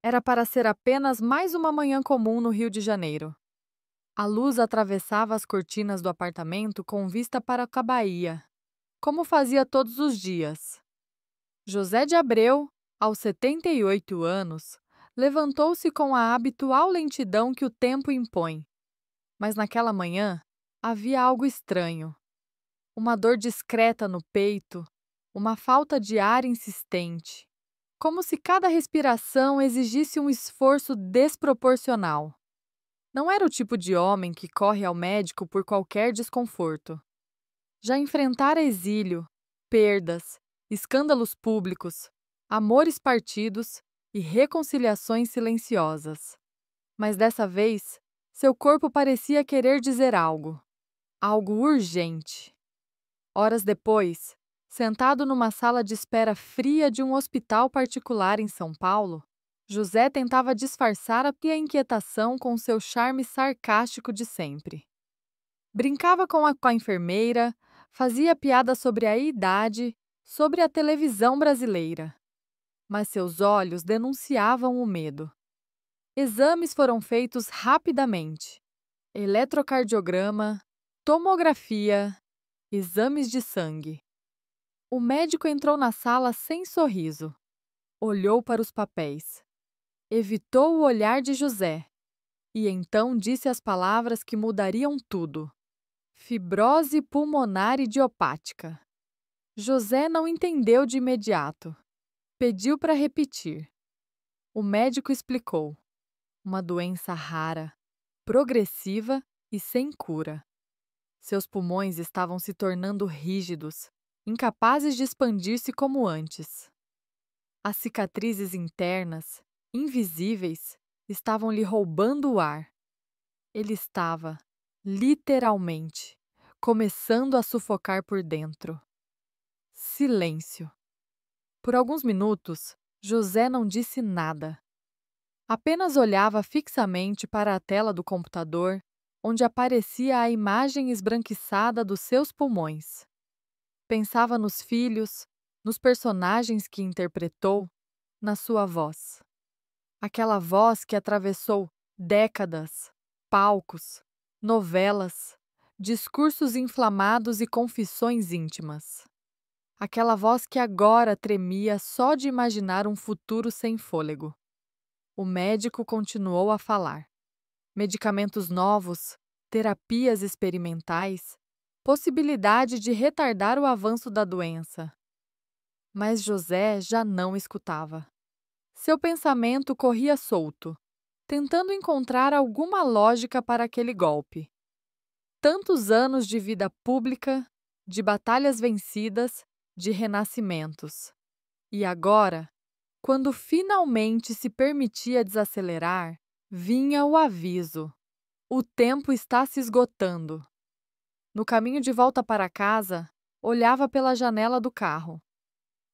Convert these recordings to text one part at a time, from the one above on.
Era para ser apenas mais uma manhã comum no Rio de Janeiro. A luz atravessava as cortinas do apartamento com vista para a Bahia, como fazia todos os dias. José de Abreu, aos 78 anos, levantou-se com a habitual lentidão que o tempo impõe. Mas naquela manhã havia algo estranho. Uma dor discreta no peito, uma falta de ar insistente, como se cada respiração exigisse um esforço desproporcional. Não era o tipo de homem que corre ao médico por qualquer desconforto. Já enfrentara exílio, perdas, escândalos públicos, amores partidos e reconciliações silenciosas. Mas dessa vez, seu corpo parecia querer dizer algo urgente. Horas depois, sentado numa sala de espera fria de um hospital particular em São Paulo, José tentava disfarçar a inquietação com seu charme sarcástico de sempre. Brincava com a enfermeira, fazia piada sobre a idade, sobre a televisão brasileira. Mas seus olhos denunciavam o medo. Exames foram feitos rapidamente. Eletrocardiograma, tomografia, exames de sangue. O médico entrou na sala sem sorriso. Olhou para os papéis. Evitou o olhar de José. E então disse as palavras que mudariam tudo. Fibrose pulmonar idiopática. José não entendeu de imediato. Pediu para repetir. O médico explicou. Uma doença rara, progressiva e sem cura. Seus pulmões estavam se tornando rígidos, incapazes de expandir-se como antes. As cicatrizes internas, invisíveis, estavam lhe roubando o ar. Ele estava, literalmente, começando a sufocar por dentro. Silêncio. Por alguns minutos, José não disse nada. Apenas olhava fixamente para a tela do computador, onde aparecia a imagem esbranquiçada dos seus pulmões. Pensava nos filhos, nos personagens que interpretou, na sua voz. Aquela voz que atravessou décadas, palcos, novelas, discursos inflamados e confissões íntimas. Aquela voz que agora tremia só de imaginar um futuro sem fôlego. O médico continuou a falar. Medicamentos novos, terapias experimentais, possibilidade de retardar o avanço da doença. Mas José já não escutava. Seu pensamento corria solto, tentando encontrar alguma lógica para aquele golpe. Tantos anos de vida pública, de batalhas vencidas, de renascimentos. E agora, quando finalmente se permitia desacelerar, vinha o aviso. O tempo está se esgotando. No caminho de volta para casa, olhava pela janela do carro.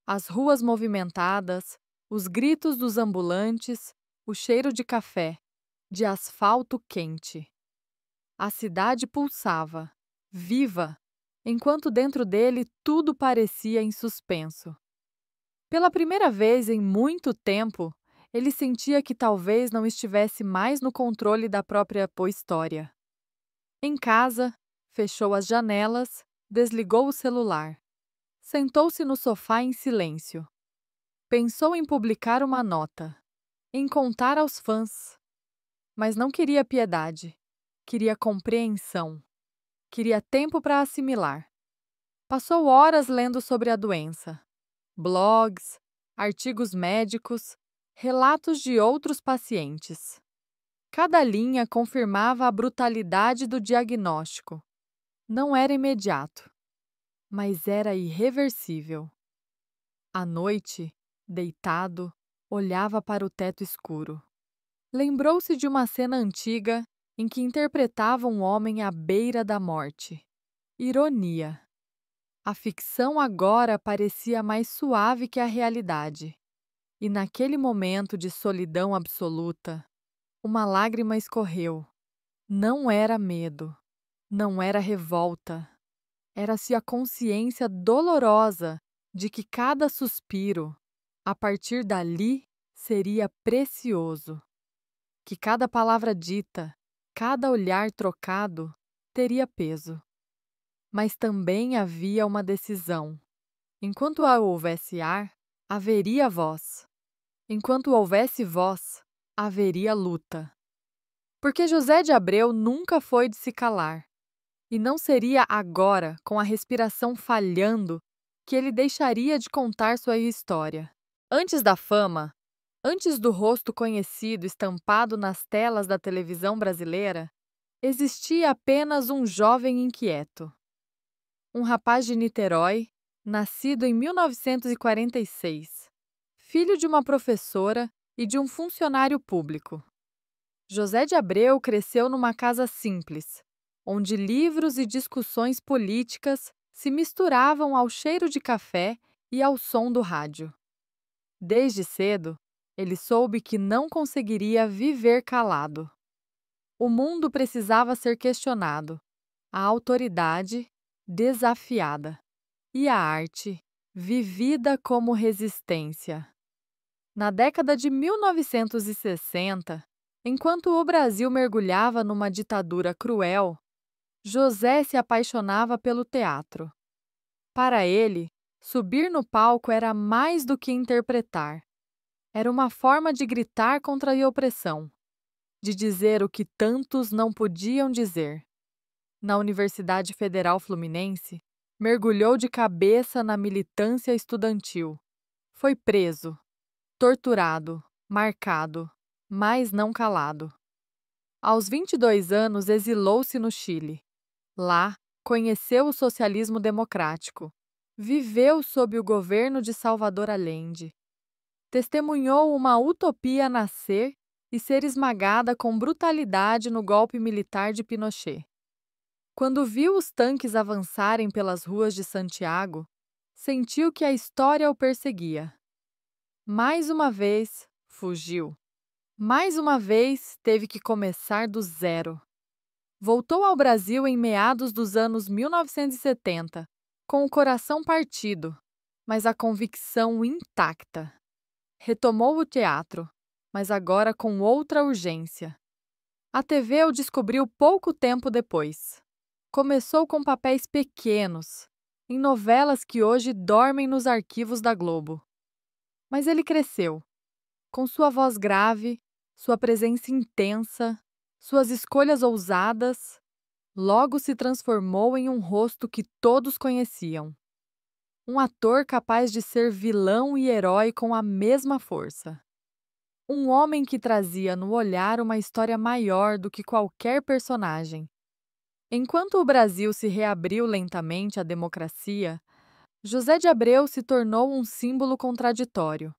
As ruas movimentadas, os gritos dos ambulantes, o cheiro de café, de asfalto quente. A cidade pulsava, viva, enquanto dentro dele tudo parecia em suspenso. Pela primeira vez em muito tempo, ele sentia que talvez não estivesse mais no controle da própria história. Em casa, fechou as janelas, desligou o celular. Sentou-se no sofá em silêncio. Pensou em publicar uma nota, em contar aos fãs. Mas não queria piedade. Queria compreensão. Queria tempo para assimilar. Passou horas lendo sobre a doença. Blogs, artigos médicos, relatos de outros pacientes. Cada linha confirmava a brutalidade do diagnóstico. Não era imediato, mas era irreversível. À noite, deitado, olhava para o teto escuro. Lembrou-se de uma cena antiga em que interpretava um homem à beira da morte. Ironia. A ficção agora parecia mais suave que a realidade. E naquele momento de solidão absoluta, uma lágrima escorreu. Não era medo, não era revolta. Era-se a consciência dolorosa de que cada suspiro, a partir dali, seria precioso, que cada palavra dita, cada olhar trocado teria peso. Mas também havia uma decisão. Enquanto houvesse ar, haveria voz. Enquanto houvesse voz, haveria luta. Porque José de Abreu nunca foi de se calar. E não seria agora, com a respiração falhando, que ele deixaria de contar sua história. Antes da fama, antes do rosto conhecido estampado nas telas da televisão brasileira, existia apenas um jovem inquieto. Um rapaz de Niterói, nascido em 1946, filho de uma professora e de um funcionário público. José de Abreu cresceu numa casa simples, onde livros e discussões políticas se misturavam ao cheiro de café e ao som do rádio. Desde cedo, ele soube que não conseguiria viver calado. O mundo precisava ser questionado, a autoridade desafiada e a arte vivida como resistência. Na década de 1960, enquanto o Brasil mergulhava numa ditadura cruel, José se apaixonava pelo teatro. Para ele, subir no palco era mais do que interpretar. Era uma forma de gritar contra a opressão, de dizer o que tantos não podiam dizer. Na Universidade Federal Fluminense, mergulhou de cabeça na militância estudantil. Foi preso, torturado, marcado, mas não calado. Aos 22 anos, exilou-se no Chile. Lá, conheceu o socialismo democrático. Viveu sob o governo de Salvador Allende. Testemunhou uma utopia nascer e ser esmagada com brutalidade no golpe militar de Pinochet. Quando viu os tanques avançarem pelas ruas de Santiago, sentiu que a história o perseguia. Mais uma vez, fugiu. Mais uma vez, teve que começar do zero. Voltou ao Brasil em meados dos anos 1970, com o coração partido, mas a convicção intacta. Retomou o teatro, mas agora com outra urgência. A TV o descobriu pouco tempo depois. Começou com papéis pequenos, em novelas que hoje dormem nos arquivos da Globo. Mas ele cresceu. Com sua voz grave, sua presença intensa, suas escolhas ousadas, logo se transformou em um rosto que todos conheciam. Um ator capaz de ser vilão e herói com a mesma força. Um homem que trazia no olhar uma história maior do que qualquer personagem. Enquanto o Brasil se reabriu lentamente à democracia, José de Abreu se tornou um símbolo contraditório.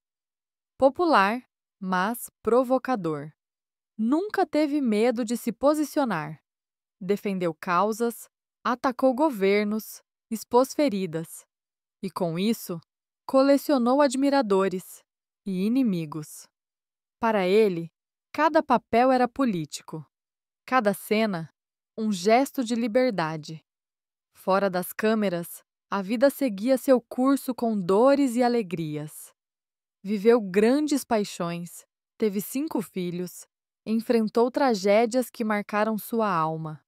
Popular, mas provocador. Nunca teve medo de se posicionar. Defendeu causas, atacou governos, expôs feridas. E com isso, colecionou admiradores e inimigos. Para ele, cada papel era político. Cada cena, um gesto de liberdade. Fora das câmeras, a vida seguia seu curso com dores e alegrias. Viveu grandes paixões, teve 5 filhos, enfrentou tragédias que marcaram sua alma,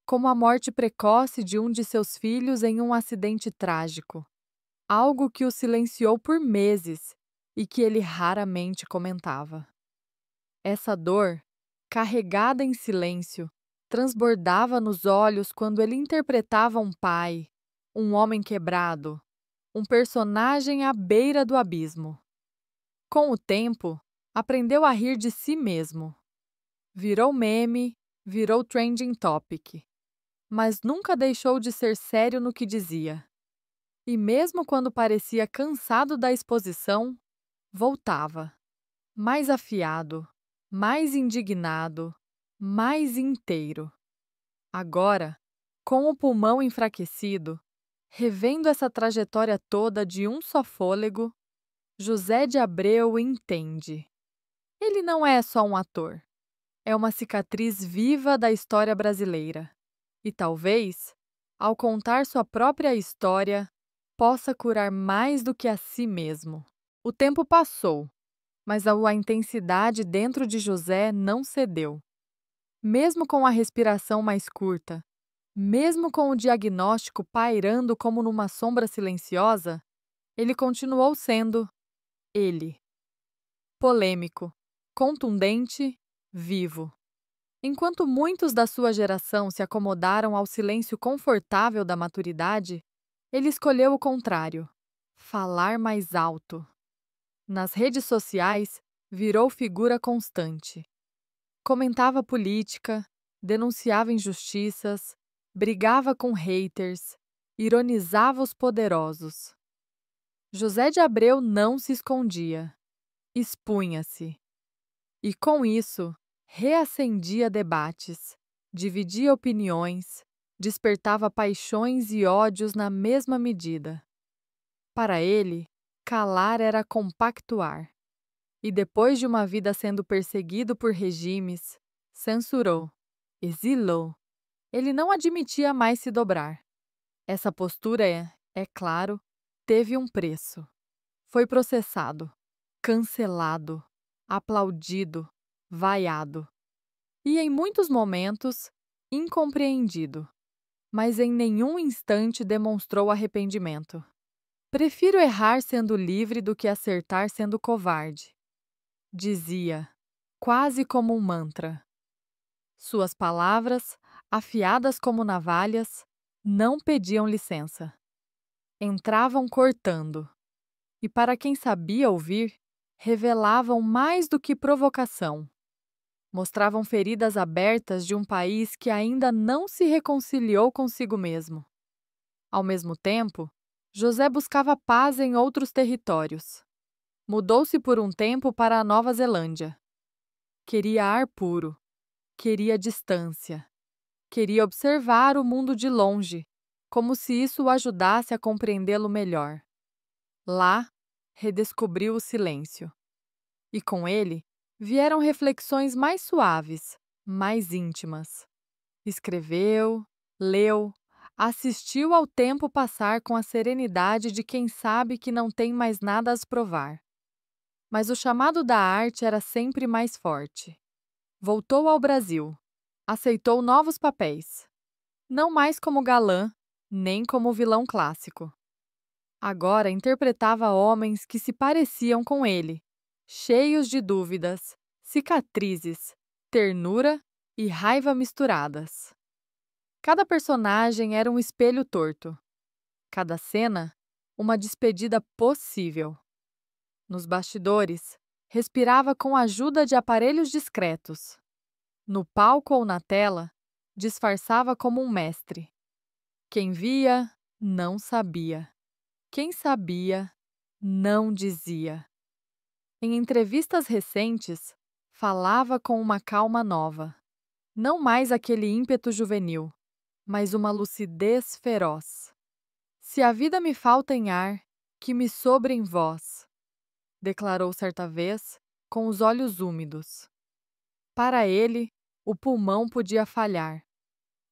como a morte precoce de um de seus filhos em um acidente trágico, algo que o silenciou por meses e que ele raramente comentava. Essa dor, carregada em silêncio, transbordava nos olhos quando ele interpretava um pai, um homem quebrado, um personagem à beira do abismo. Com o tempo, aprendeu a rir de si mesmo. Virou meme, virou trending topic. Mas nunca deixou de ser sério no que dizia. E mesmo quando parecia cansado da exposição, voltava. Mais afiado, mais indignado, mais inteiro. Agora, com o pulmão enfraquecido, revendo essa trajetória toda de um só fôlego, José de Abreu entende. Ele não é só um ator. É uma cicatriz viva da história brasileira. E talvez, ao contar sua própria história, possa curar mais do que a si mesmo. O tempo passou. Mas a intensidade dentro de José não cedeu. Mesmo com a respiração mais curta, mesmo com o diagnóstico pairando como numa sombra silenciosa, ele continuou sendo ele. Polêmico, contundente, vivo. Enquanto muitos da sua geração se acomodaram ao silêncio confortável da maturidade, ele escolheu o contrário: falar mais alto. Nas redes sociais, virou figura constante. Comentava política, denunciava injustiças, brigava com haters, ironizava os poderosos. José de Abreu não se escondia, expunha-se. E com isso, reacendia debates, dividia opiniões, despertava paixões e ódios na mesma medida. Para ele, calar era compactuar. E depois de uma vida sendo perseguido por regimes, censurou, exilou, ele não admitia mais se dobrar. Essa postura é claro, teve um preço. Foi processado, cancelado, aplaudido, vaiado. E em muitos momentos, incompreendido. Mas em nenhum instante demonstrou arrependimento. Prefiro errar sendo livre do que acertar sendo covarde, dizia, quase como um mantra. Suas palavras, afiadas como navalhas, não pediam licença. Entravam cortando. E para quem sabia ouvir, revelavam mais do que provocação. Mostravam feridas abertas de um país que ainda não se reconciliou consigo mesmo. Ao mesmo tempo, José buscava paz em outros territórios. Mudou-se por um tempo para a Nova Zelândia. Queria ar puro, queria distância, queria observar o mundo de longe, como se isso o ajudasse a compreendê-lo melhor. Lá, redescobriu o silêncio. E com ele, vieram reflexões mais suaves, mais íntimas. Escreveu, leu, assistiu ao tempo passar com a serenidade de quem sabe que não tem mais nada a provar. Mas o chamado da arte era sempre mais forte. Voltou ao Brasil. Aceitou novos papéis. Não mais como galã, nem como vilão clássico. Agora interpretava homens que se pareciam com ele, cheios de dúvidas, cicatrizes, ternura e raiva misturadas. Cada personagem era um espelho torto. Cada cena, uma despedida possível. Nos bastidores, respirava com a ajuda de aparelhos discretos. No palco ou na tela, disfarçava como um mestre. Quem via, não sabia. Quem sabia, não dizia. Em entrevistas recentes, falava com uma calma nova. Não mais aquele ímpeto juvenil, mas uma lucidez feroz. Se a vida me falta em ar, que me sobre em voz, declarou certa vez, com os olhos úmidos. Para ele, o pulmão podia falhar,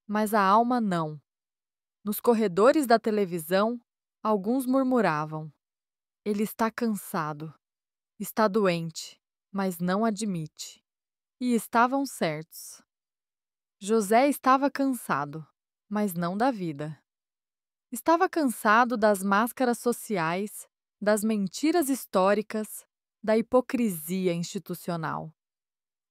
mas a alma não. Nos corredores da televisão, alguns murmuravam: ele está cansado, está doente, mas não admite. E estavam certos. José estava cansado, mas não da vida. Estava cansado das máscaras sociais, das mentiras históricas, da hipocrisia institucional.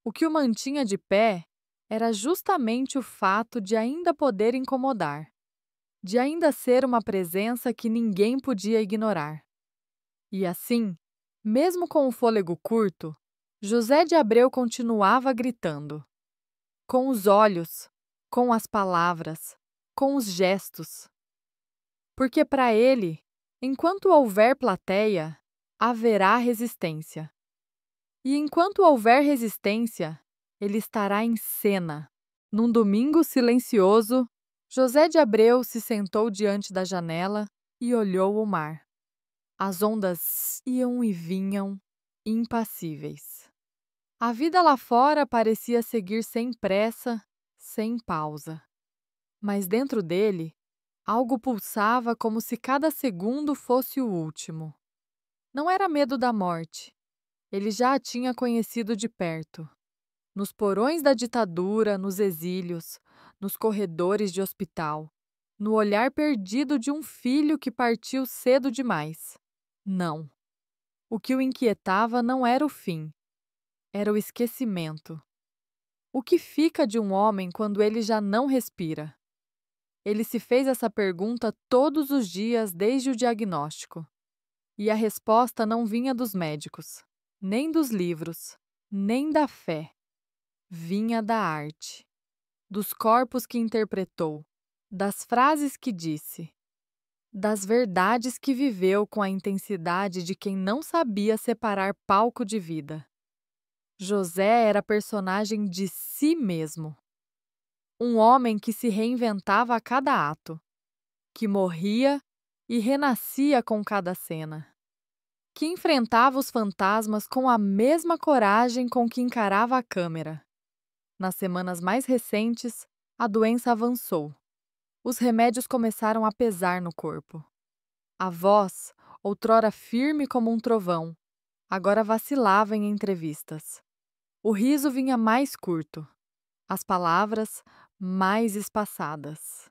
O que o mantinha de pé era justamente o fato de ainda poder incomodar, de ainda ser uma presença que ninguém podia ignorar. E assim, mesmo com o fôlego curto, José de Abreu continuava gritando. Com os olhos, com as palavras, com os gestos. Porque para ele, enquanto houver plateia, haverá resistência. E enquanto houver resistência, ele estará em cena. Num domingo silencioso, José de Abreu se sentou diante da janela e olhou o mar. As ondas iam e vinham, impassíveis. A vida lá fora parecia seguir sem pressa, sem pausa. Mas dentro dele, algo pulsava como se cada segundo fosse o último. Não era medo da morte. Ele já a tinha conhecido de perto. Nos porões da ditadura, nos exílios, nos corredores de hospital, no olhar perdido de um filho que partiu cedo demais. Não. O que o inquietava não era o fim, era o esquecimento. O que fica de um homem quando ele já não respira? Ele se fez essa pergunta todos os dias desde o diagnóstico. E a resposta não vinha dos médicos, nem dos livros, nem da fé. Vinha da arte, dos corpos que interpretou, das frases que disse, das verdades que viveu com a intensidade de quem não sabia separar palco de vida. José era personagem de si mesmo. Um homem que se reinventava a cada ato, que morria e renascia com cada cena, que enfrentava os fantasmas com a mesma coragem com que encarava a câmera. Nas semanas mais recentes, a doença avançou. Os remédios começaram a pesar no corpo. A voz, outrora firme como um trovão, agora vacilava em entrevistas. O riso vinha mais curto, as palavras mais espaçadas.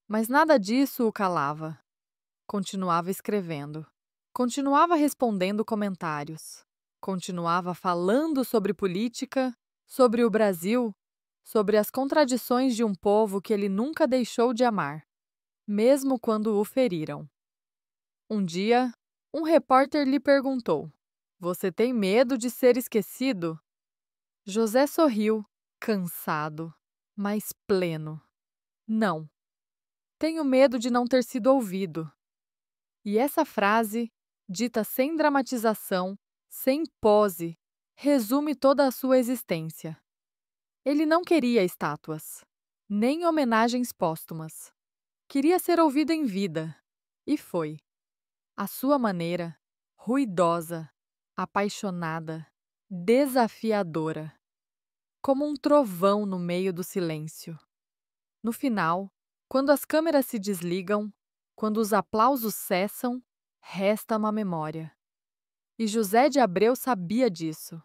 Mas nada disso o calava. Continuava escrevendo. Continuava respondendo comentários. Continuava falando sobre política, sobre o Brasil, sobre as contradições de um povo que ele nunca deixou de amar, mesmo quando o feriram. Um dia, um repórter lhe perguntou: "Você tem medo de ser esquecido?" José sorriu, cansado, mas pleno. "Não. Tenho medo de não ter sido ouvido." E essa frase, dita sem dramatização, sem pose, resume toda a sua existência. Ele não queria estátuas, nem homenagens póstumas. Queria ser ouvido em vida. E foi. À sua maneira, ruidosa, apaixonada, desafiadora. Como um trovão no meio do silêncio. No final, quando as câmeras se desligam, quando os aplausos cessam, resta uma memória. E José de Abreu sabia disso.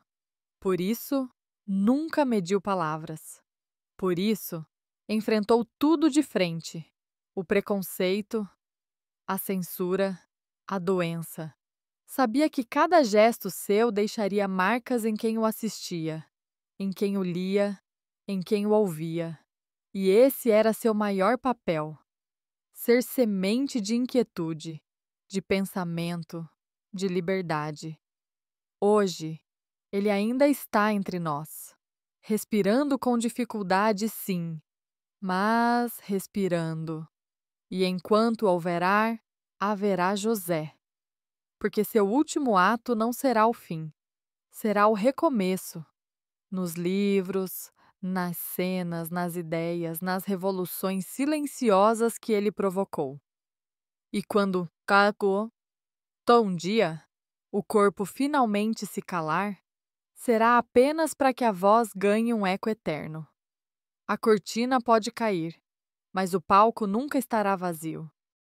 Por isso, nunca mediu palavras. Por isso, enfrentou tudo de frente: o preconceito, a censura, a doença. Sabia que cada gesto seu deixaria marcas em quem o assistia, em quem o lia, em quem o ouvia. E esse era seu maior papel: ser semente de inquietude, de pensamento, de liberdade. Hoje, ele ainda está entre nós, respirando com dificuldade, sim, mas respirando. E enquanto houver ar, haverá José. Porque seu último ato não será o fim, será o recomeço. Nos livros, nas cenas, nas ideias, nas revoluções silenciosas que ele provocou. E quando cagou, um dia, o corpo finalmente se calar, será apenas para que a voz ganhe um eco eterno. A cortina pode cair, mas o palco nunca estará vazio.